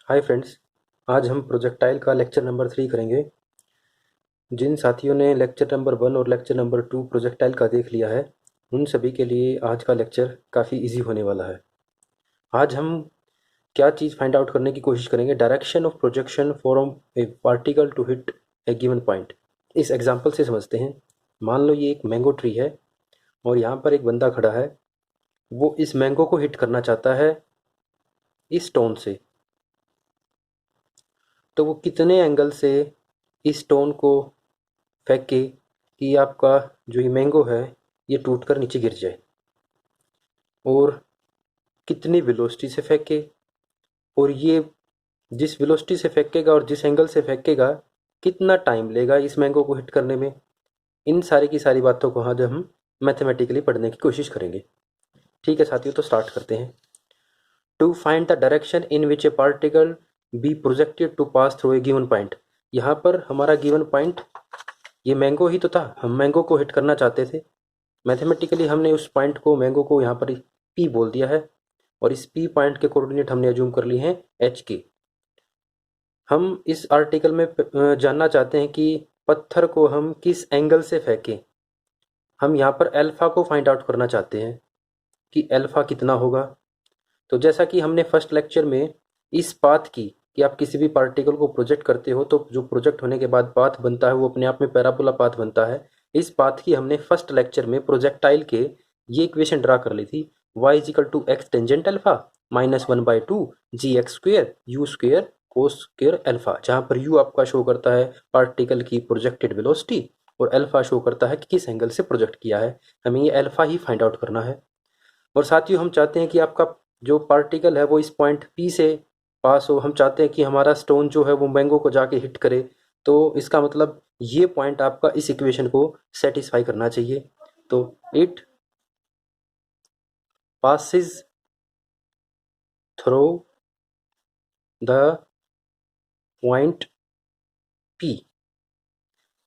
Hi friends. आज हम projectile का लेक्चर नंबर 3 करेंगे। जिन साथियों ने लेक्चर नंबर 1 और लेक्चर नंबर 2 प्रोजेक्टाइल का देख लिया है, उन सभी के लिए आज का लेक्चर काफ़ी इजी होने वाला है। आज हम क्या चीज़ फाइंड आउट करने की कोशिश करेंगे, direction of projection from a particle to hit a given point. इस एग्जांपल से समझते हैं। मान लो ये एक मैंगो ट्री है और यहाँ पर एक बंदा खड़ा है। वो इस मैंगो को हिट करना चाहता है इस स्टोन से। तो वो कितने एंगल से इस स्टोन को फेंके कि आपका जो ये मैंगो है ये टूट कर नीचे गिर जाए, और कितनी वेलोसिटी से फेंके, और ये जिस वेलोसिटी से फेंकेगा और जिस एंगल से फेंकेगा कितना टाइम लेगा इस मैंगो को हिट करने में। इन सारी की सारी बातों को आज हम मैथमेटिकली पढ़ने की कोशिश करेंगे। ठीक है साथियों, तो स्टार्ट करते हैं। To find the direction in which a particle be projected to pass through a given point. यहाँ पर हमारा गिवन पॉइंट ये मैंगो ही तो था। हम मैंगो को हिट करना चाहते थे। मैथमेटिकली हमने उस पॉइंट को, मैंगो को, यहाँ पर पी बोल दिया है, और इस पी पॉइंट के कोऑर्डिनेट हमने अज्यूम कर लिए हैं एच के। हम इस आर्टिकल में जानना चाहते हैं कि पत्थर को हम किस एंगल से फेंकें। हम यहाँ पर अल्फा को फाइंड आउट करना चाहते हैं कि अल्फा कितना होगा। तो जैसा कि हमने फर्स्ट लेक्चर में इस पाथ की, कि आप किसी भी पार्टिकल को प्रोजेक्ट करते हो तो जो प्रोजेक्ट होने के बाद पाथ बनता है वो अपने आप में पैराबोला पाथ बनता है। इस पाथ की हमने फर्स्ट लेक्चर में प्रोजेक्टाइल के ये इक्वेशन ड्रा कर ली थी। y is equal to x tangent alpha minus 1/2 g x square u square cos square alpha, जहाँ पर u आपका शो करता है पार्टिकल की प्रोजेक्टेड वेलोसिटी और अल्फा शो करता है कि किस एंगल से प्रोजेक्ट किया है। हमें ये अल्फा ही फाइंड आउट करना है। और साथियों हम चाहते हैं कि आपका जो पार्टिकल है वो इस पॉइंट पी से पास हो। हम चाहते हैं कि हमारा स्टोन जो है वो मैंगो को जाके हिट करे। तो इसका मतलब ये पॉइंट आपका इस इक्वेशन को सेटिस्फाई करना चाहिए। तो it passes through the point P.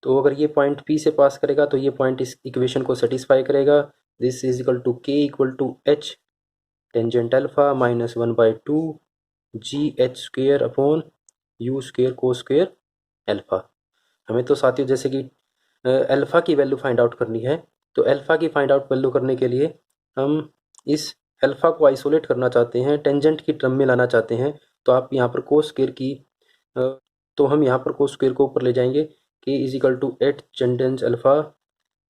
तो अगर ये पॉइंट पी से पास करेगा तो ये पॉइंट इस इक्वेशन को सेटिस्फाई करेगा। This is equal to k equal to h tangent alpha minus 1/2 g h square upon u square cos square alpha. हमें तो साथियों जैसे कि अल्फा की वैल्यू फाइंड आउट करनी है। तो अल्फा की फाइंड आउट वैल्यू करने के लिए हम इस अल्फा को आइसोलेट करना चाहते हैं, टेंजेंट की टर्म में लाना चाहते हैं। तो आप यहाँ पर कोस स्क्वेयर की तो हम यहाँ पर कोस स्क्वेयर को ऊपर ले जाएंगे। K is equal to h tangent alpha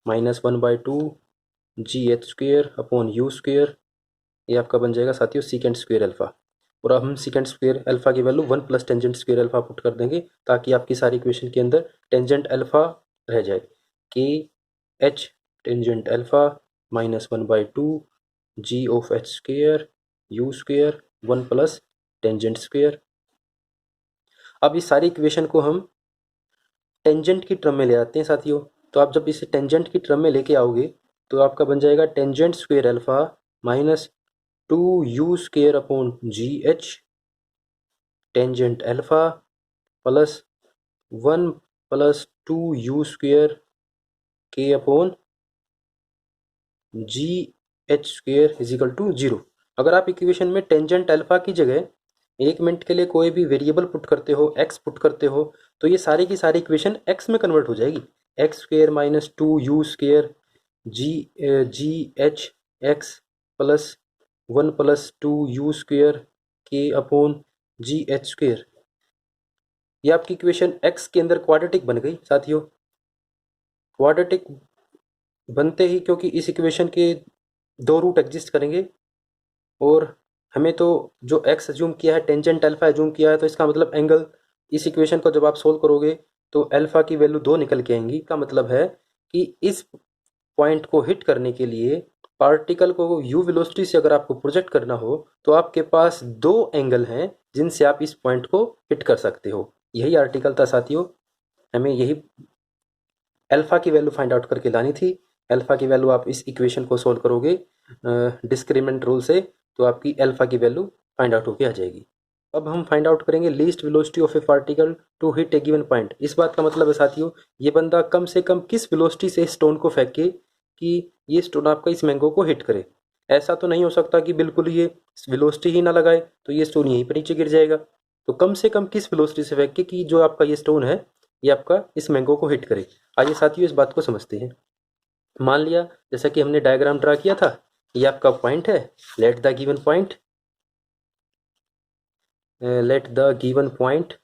minus 1/2 g h square upon u square. ये आपका बन जाएगा साथियों सीकेंड स्क्वेयर अल्फा। और अब हम सीकेंड स्क्वेयर अल्फा की value 1 plus tangent square alpha put कर देंगे, ताकि आपकी सारी इक्वेशन के अंदर टेंजेंट अल्फा रह जाए। K h tangent alpha minus 1/2 g of h square u square 1 plus tangent square. अब इस सारी इक्वेशन को हम टेंजेंट की टर्म में ले आते हैं साथियों। तो आप जब इसे टेंजेंट की टर्म में लेके आओगे तो आपका बन जाएगा tangent square alpha minus 2u square upon g h tangent alpha plus 1 plus 2u square के upon g h square is equal to 0। अगर आप इक्वेशन में टेंजेंट अल्फा की जगह 1 मिनट के लिए कोई भी वेरिएबल पुट करते हो, x पुट करते हो, तो ये सारी की सारी इक्वेशन x में कन्वर्ट हो जाएगी। X square minus 2u square g g h x plus 1 plus 2u square के अपॉन जी एच स्क्वेयर। ये आपकी इक्वेशन x के अंदर क्वाड्रेटिक बन गई साथियों। क्वाड्रेटिक बनते ही, क्योंकि इस इक्वेशन के दो रूट एग्जिस्ट करेंगे और हमें तो जो x एज्यूम किया है टेंजेंट अल्फा एज्यूम किया है, तो इसका मतलब एंगल, इस इक्वेशन को जब आप सोल्व करोगे तो अल्फा की वैल्यू 2 निकल के आएंगी। का मतलब है कि इस पॉइंट को हिट करने के लिए पार्टिकल को यू वेलोसिटी से अगर आपको प्रोजेक्ट करना हो तो आपके पास 2 एंगल हैं जिनसे आप इस पॉइंट को हिट कर सकते हो। यही आर्टिकल था साथियों। हमें यही अल्फा की वैल्यू फाइंड आउट करके लानी थी। अल्फा की वैल्यू आप इस इक्वेशन को सोल्व करोगे डिस्क्रिमिनेंट रूल से, तो आपकी अल्फा की वैल्यू फाइंड आउट होके आ जाएगी। अब हम फाइंड आउट करेंगे least velocity of a particle to hit a given point. इस बात का मतलब है साथियों, ये बंदा कम से कम किस वेलोसिटी से स्टोन को फेंके कि ये स्टोन आपका इस मैंगो को हिट करे। ऐसा तो नहीं हो सकता कि बिल्कुल ये वेलोसिटी ही ना लगाए तो ये स्टोन यहीं पर नीचे गिर जाएगा। तो कम से कम किस वेलोसिटी से फेंके कि जो आपका ये स्टोन है ये आपका इस मैंगो को हिट करे। आइए साथियों इस बात को समझते हैं। मान लिया जैसा कि हमने डायग्राम ड्रा किया था, ये आपका पॉइंट है। Let the given point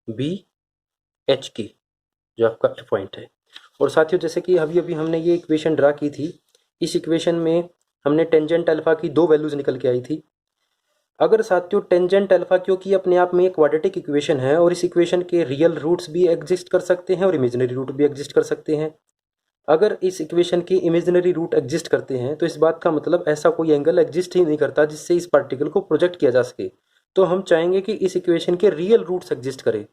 be h k, जो आपका पॉइंट है। और साथियों जैसे कि अभी अभी हमने ये इक्वेशन ड्रा की थी, इस इक्वेशन में हमने टेंजेंट अल्फा की 2 वैल्यूज निकल के आई थी। अगर साथियों टेंजेंट अल्फा क्योंकि अपने आप में एक क्वाड्रेटिक इक्वेशन है और इस इक्वेशन के रियल रूट्स भी एग्जिस्ट कर सकते हैं और इमेजिनरी रूट भी एग्जिस्ट कर सकते हैं। अगर इस इक्वेशन के इमेजिनरी रूट एग्जिस्ट करते हैं तो इस बात का मतलब ऐसा कोई एंगल एग्जिस्ट ही नहीं करता जिससे इस पार्टिकल को प्रोजेक्ट किया जा सके। तो हम चाहेंगे कि इस इक्वेशन के रियल रूट्स एग्जिस्ट करें।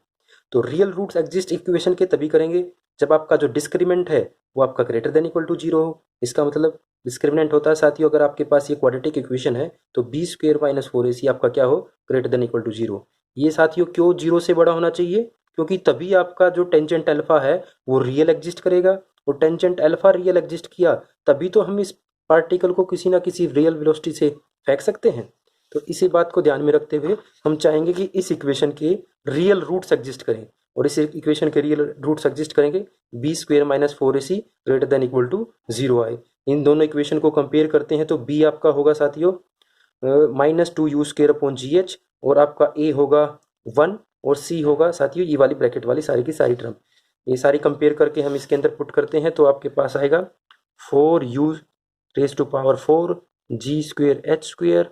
तो रियल रूट्स एग्जिस्ट इक्वेशन के तभी करेंगे जब आपका जो डिस्क्रिमिनेंट है वो आपका ग्रेटर देन इक्वल टू 0 हो। इसका मतलब डिस्क्रिमिनेंट होता है साथियों, अगर आपके पास ये क्वाड्रेटिक इक्वेशन है तो बी स्क्वेयर माइनस 4ac आपका क्या हो, ग्रेटर देन इक्वल टू 0। ये साथियों क्यों 0 से बड़ा होना चाहिए, क्योंकि तभी आपका जो टेंजेंट अल्फा है वो रियल एग्जिस्ट करेगा। और टेंजेंट अल्फा रियल एग्जिस्ट किया तभी तो हम इस पार्टिकल को किसी ना किसी रियल वेलोसिटी से फेंक सकते हैं। तो इसी बात को ध्यान में रखते हुए हम चाहेंगे कि इस इक्वेशन के रियल रूट्स एग्जिस्ट करें। और इस इक्वेशन के रियल रूट्स एग्जिस्ट करेंगे b square minus 4ac greater than equal to 0 आए। इन दोनों इक्वेशन को कंपेयर करते हैं तो बी आपका होगा साथियों -2u² और आपका ए होगा 1 और सी होगा साथियों ये वाली ब्रैकेट वाली सारी की सारी टर्म। ये सारी कंपेयर करके हम इसके अंदर पुट करते हैं तो आपके पास आएगा 4u⁴ g²h²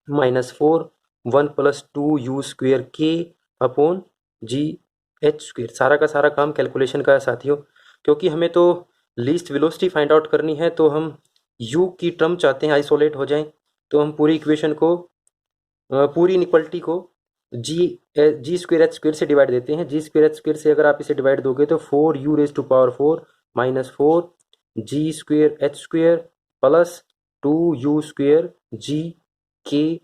-4 1 + 2u²k/g⁴। सारा का सारा काम कैलकुलेशन का है साथियों। क्योंकि हमें तो लीस्ट वेलोसिटी फाइंड आउट करनी है तो हम u की टर्म चाहते हैं आइसोलेट हो जाए। तो हम पूरी इक्वेशन को पूरी इनइक्वालिटी को g² से डिवाइड देते हैं। g² से अगर आप इसे डिवाइड दोगे तो 4u⁴ -4 g²h² plus 2u²g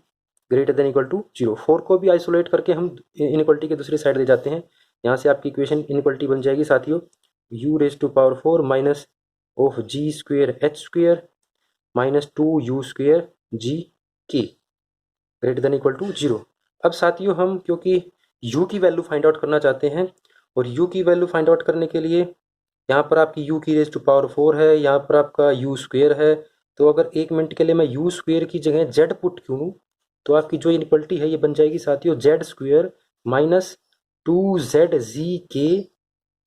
greater than equal to 0। 4 को भी आइसोलेट करके हम इनइक्वालिटी के दूसरी साइड ले जाते हैं। यहाँ से आपकी इक्वेशन इनइक्वालिटी बन जाएगी साथियों u⁴ minus of g²h² minus 2u²g greater than equal to 0। अब साथियों हम क्योंकि u की वैल्यू फाइंड आउट करना चाहते हैं और u की वैल्यू फाइंड आउट करने के लिए यहाँ पर आपकी u⁴ है, यहाँ पर आपका u² है। तो अगर 1 मिनट के लिए मैं u² की जगह z पुट क्यों तो आपकी जो इनइक्वालिटी है ये बन जाएगी साथियों z² minus 2zgk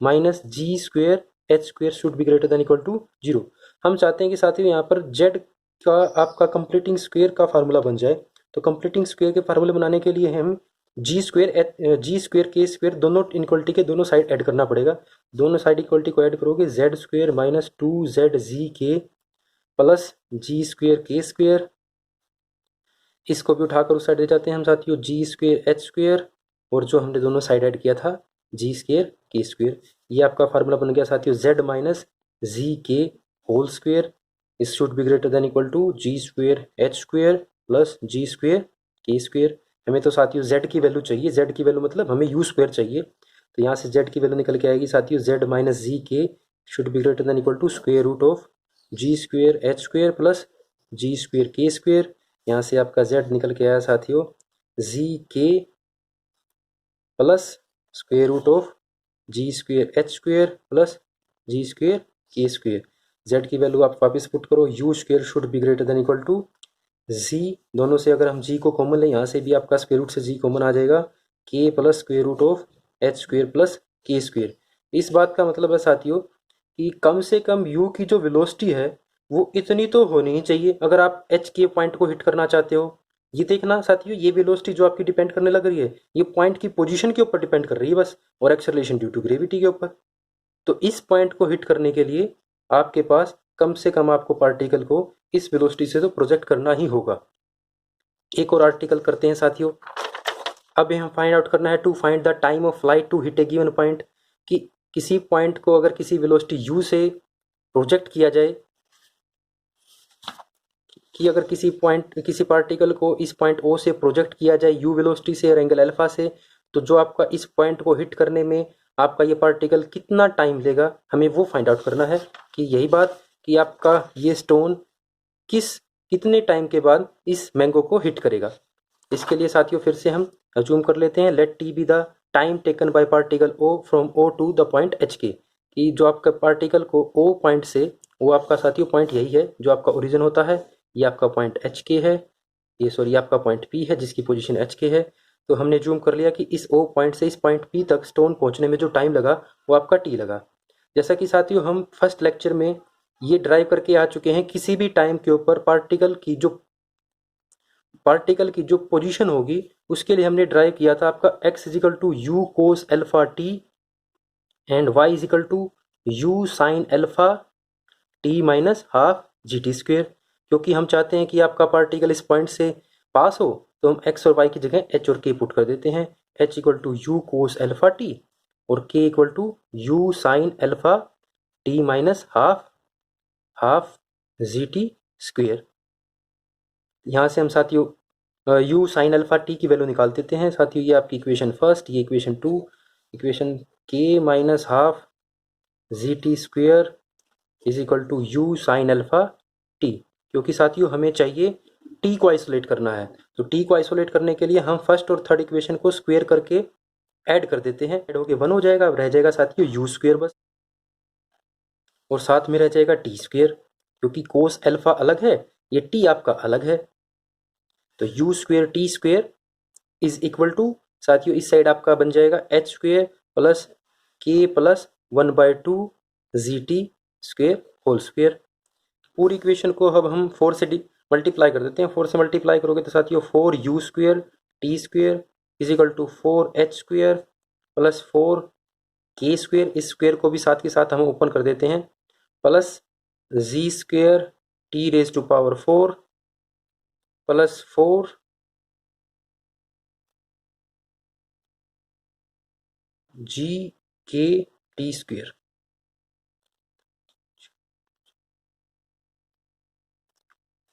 minus g²h² should be greater than equal to 0। हम चाहते हैं कि साथियों यहाँ पर z का आपका कंप्लीटिंग स्क्वेयर का फार्मूला बन जाए। तो कंप्लीटिंग स्क्वेयर के फार्मूले बनाने के लिए हम g²k² दोनों इनइक्वालिटी के दोनों साइड ऐड करना पड़ेगा। दोनों साइड इक्वलिटी को ऐड करोगे z² minus 2zgk plus g²k²। इसको भी उठाकर उस साइड ले जाते हैं हम साथियों g²h² और जो हमने दोनों साइड ऐड किया था g²k²। ये आपका फार्मूला बन गया साथियों z माइनस g² इस should be greater than equal to g²h² plus g²k²। हमें तो साथियों z की वैल्यू चाहिए, z की वैल्यू मतलब हमें u² चाहिए। तो यहाँ से z की वैल्यू निकल के आएगी साथियों z minus gk should be greater than equal to √ g²h² plus g²k²। यहाँ से आपका z निकल के आया साथियों gk plus √g²h² plus g²k²। z की वैल्यू आप वापस पुट करो u² should be greater than equal to z। दोनों से अगर हम g को कॉमन लें यहाँ से भी आपका √, से g कॉमन आ जाएगा k plus √h² plus k²। इस बात का मतलब है साथियों कि कम से कम u की जो वेलोसिटी है वो इतनी तो होनी ही चाहिए अगर आप h के पॉइंट को हिट करना चाहते हो। ये देखना साथियों ये वेलोसिटी जो आपकी डिपेंड करने लग रही है ये पॉइंट की पोजीशन के ऊपर डिपेंड कर रही है बस, और एक्सेलरेशन ड्यू टू ग्रेविटी के ऊपर। तो इस पॉइंट को हिट करने के लिए आपके पास कम से कम आपको पार्टिकल को इस वेलोसिटी से तो प्रोजेक्ट करना ही होगा। एक और आर्टिकल करते हैं साथियों। अब हम फाइंड आउट करना है to find the time of flight to hit a given point, कि किसी पॉइंट को अगर किसी वेलोसिटी u से प्रोजेक्ट किया जाए, कि अगर किसी पार्टिकल को इस पॉइंट O से प्रोजेक्ट किया जाए u वेलोसिटी से और एंगल अल्फा से, तो जो आपका इस पॉइंट को हिट करने में आपका ये पार्टिकल कितना टाइम लेगा हमें वो फाइंड आउट करना है। कि यही बात कि आपका ये स्टोन कितने टाइम के बाद इस मैंगो को हिट करेगा। इसके लिए साथियों फिर से हम अज्यूम कर लेते हैं, let t be the time taken by particle o from o to the point h k, कि जो आपका पार्टिकल को ओ पॉइंट से, वो आपका साथियों पॉइंट यही है जो आपका ओरिजिन होता है, ये आपका पॉइंट एच के है, ये सॉरी आपका पॉइंट पी है जिसकी पोजीशन एच के है। तो हमने जूम कर लिया कि इस ओ पॉइंट से इस पॉइंट पी तक स्टोन पहुंचने में जो टाइम लगा वो आपका टी लगा। जैसा कि साथियों हम फर्स्ट लेक्चर में ये ड्राइव करके आ चुके हैं, किसी भी टाइम के ऊपर पार्टिकल की जो पोजीशन होगी उसके लिए हमने ड्राइव किया था आपका x is equal to u cos alpha t and y is equal to u sine alpha t minus half g t square. क्योंकि हम चाहते हैं कि आपका पार्टिकल इस पॉइंट से पास हो, तो हम x और y की जगह h और k पुट कर देते हैं। h equal to u cos alpha t और k equal to u sine alpha t minus half g t square. यहाँ से हम साथियों यू साइन अल्फा टी की वैल्यू निकाल देते हैं साथियों। ये आपकी इक्वेशन फर्स्ट, ये equation two, equation k minus half g t square is equal to u sine alpha t. क्योंकि साथियों हमें चाहिए टी को आइसोलेट करना है, तो टी को आइसोलेट करने के लिए हम फर्स्ट और थर्ड इक्वेशन को स्क्वेयर करके ऐड कर देते हैं। ऐड होके 1 हो जाएगा, अब रह जाएगा साथियों यू स्क्वेयर बस, और साथ में रह जाएगा टी स्क्वेयर। क्योंकि कोस अल्फा अलग है, ये टी आपका अलग है, तो u square t square is equal to साथियों इस साइड आपका बन जाएगा h square plus k plus 1/2 g t square whole square. पूरी इक्वेशन को अब हम 4 से मल्टीप्लाई कर देते हैं। 4 से मल्टीप्लाई करोगे तो साथियों 4 u square t square is equal to 4 h square plus 4 k square, इस स्क्वेयर को भी साथ के साथ हम ओपन कर देते हैं, plus g square t raise to power 4 plus 4 g k t square.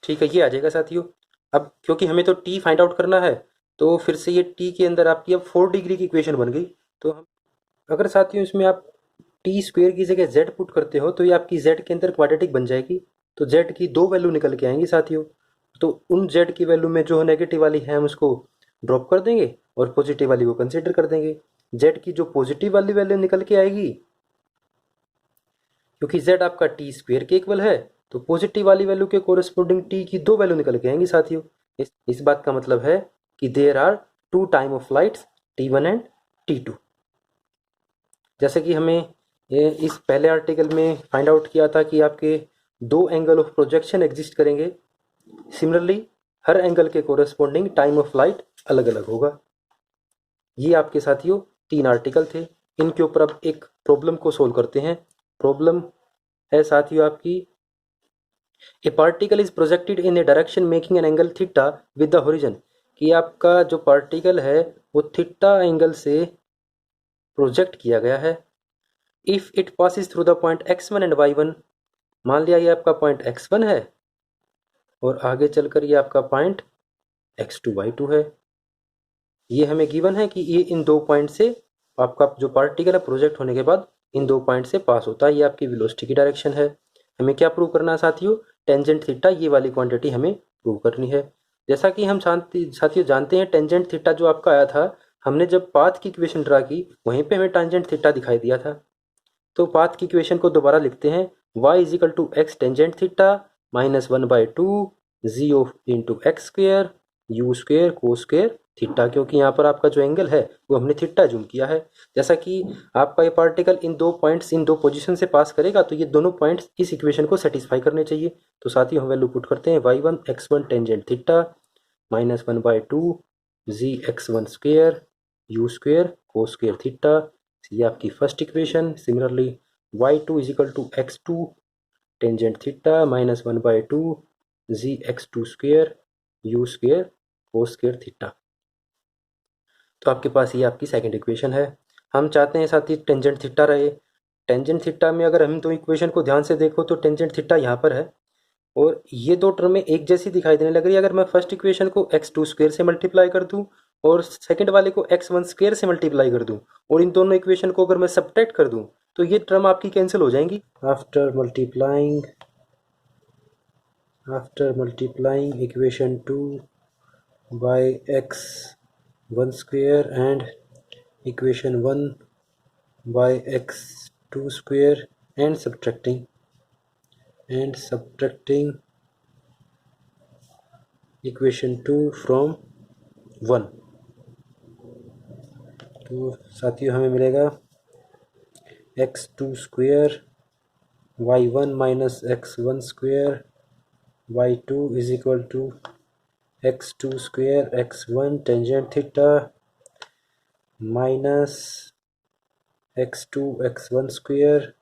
ठीक है, ये आ जाएगा साथियों। अब क्योंकि हमें तो टी फाइंड आउट करना है, तो फिर से ये टी के अंदर आपकी अब 4 डिग्री की इक्वेशन बन गई। तो हम अगर साथियों इसमें आप टी स्क्वेयर की जगह जेड पुट करते हो तो ये आपकी जेड के अंदर क्वाड्रेटिक बन जाएगी, तो जेड की 2 वैल्यू निकल के आएंगी साथियों। तो उन जेड की वैल्यू में जो नेगेटिव वाली है हम उसको ड्रॉप कर देंगे और पॉजिटिव वाली को कंसिडर कर देंगे। जेड की जो पॉजिटिव वाली वैल्यू निकल के आएगी, क्योंकि z आपका टी स्क्वेयर के इक्वल है, तो पॉजिटिव वाली वैल्यू के कोरस्पोंडिंग t की 2 वैल्यू निकल के आएंगी साथियों। इस बात का मतलब है कि there are 2 time of flights t1 and t2। जैसे कि हमें इस पहले आर्टिकल में फाइंड आउट किया था कि आपके 2 एंगल ऑफ प्रोजेक्शन एग्जिस्ट करेंगे, सिमिलरली हर एंगल के कोरस्पोंडिंग टाइम ऑफ फ्लाइट अलग अलग होगा। ये आपके साथियों 3 आर्टिकल थे। इनके ऊपर अब एक प्रॉब्लम को सोल्व करते हैं। प्रॉब्लम है साथियों आपकी, ए particle is projected in A direction making an angle theta with the horizon, कि आपका जो पार्टिकल है वो थीटा एंगल से प्रोजेक्ट किया गया है। If it passes through the point x1 and y1, मान लिया ये आपका पॉइंट x1 है और आगे चलकर ये आपका पॉइंट x2 y2 है। ये हमें गिवन है कि ये इन 2 पॉइंट से आपका जो पार्टिकल है प्रोजेक्ट होने के बाद इन 2 पॉइंट से पास होता है। ये आपकी वेलोसिटी की डायरेक्शन है। हमें क्या प्रूव करना है साथियों, टेंजेंट थीटा, ये वाली क्वांटिटी हमें प्रूव करनी है। जैसा कि हम साथियों जानते हैं टेंजेंट थीटा जो आपका आया था, हमने जब पाथ की इक्वेशन ड्रा की वहीं पे हमें टेंजेंट थीटा दिखाई दिया था। तो पाथ की इक्वेशन को दोबारा लिखते हैं, y is equal to x tangent theta minus 1/2 g of into x square u square cos square theta, क्योंकि यहाँ पर आपका जो एंगल है वो हमने थीटा जूम किया है। जैसा कि आपका ये particle in 2 points in 2 position से पास करेगा, तो ये दोनों पॉइंट्स इस इक्वेशन को सेटिस्फाई करने चाहिए। तो साथ ही हम वैल्यू पुट करते हैं y1 x1 tangent theta minus 1/2 जी x1 square u square cos square theta, ये आपकी first equation. Similarly y2 is equal to x2 tangent theta minus 1/2 ji x2 square u square cos square theta. तो आपके पास ये आपकी second equation है। हम चाहते हैं साथ ही टेंजेंट थीटा रहे। टेंजेंट थीटा में अगर हम 2 इक्वेशन को ध्यान से देखो तो टेंजेंट थीटा यहाँ पर है और ये 2 टर्में एक जैसी दिखाई देने लग रही है। अगर मैं फर्स्ट इक्वेशन को x2 स्क्वेयर से मल्टीप्लाई कर दूँ और सेकंड वाले को x1 स्क्वेयर से मल्टीप्लाई कर दूँ और इन दोनों इक्वेशन को अगर मैं सब्ट्रैक्ट कर दूँ तो ये टर्म आपकी कैंसिल हो जाएंगी। After multiplying equation 2 by x one square and equation one by x two square and subtracting equation two from one. तो साथियों हमें मिलेगा x two square y one minus x one square y two is equal to x two square x one tangent theta minus x two x one square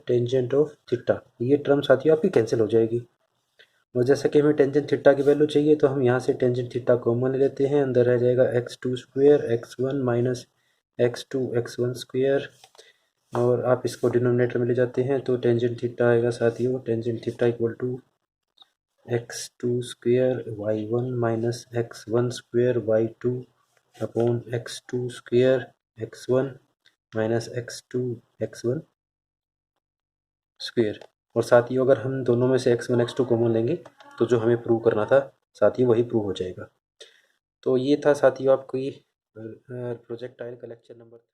tangent of theta. ये term साथियों आपकी cancel हो जाएगी। और जैसा कि हमें tangent theta की वैल्यू चाहिए तो हम यहाँ से टेंजेंट थीटा कॉमन ले लेते हैं। अंदर रह जाएगा x two square x one minus x two x one square, और आप इसको डिनोमिनेटर में ले जाते हैं तो टेंजेंट थीटा आएगा साथियों tangent theta equal to x two square y one minus x one square y two upon x two square x one minus x two x one square. और साथियों अगर हम दोनों में से x one x two common लेंगे तो जो हमें प्रूव करना था साथियों वही प्रूव हो जाएगा। तो ये था साथियों आपकी प्रोजेक्टाइल का लेक्चर नंबर था।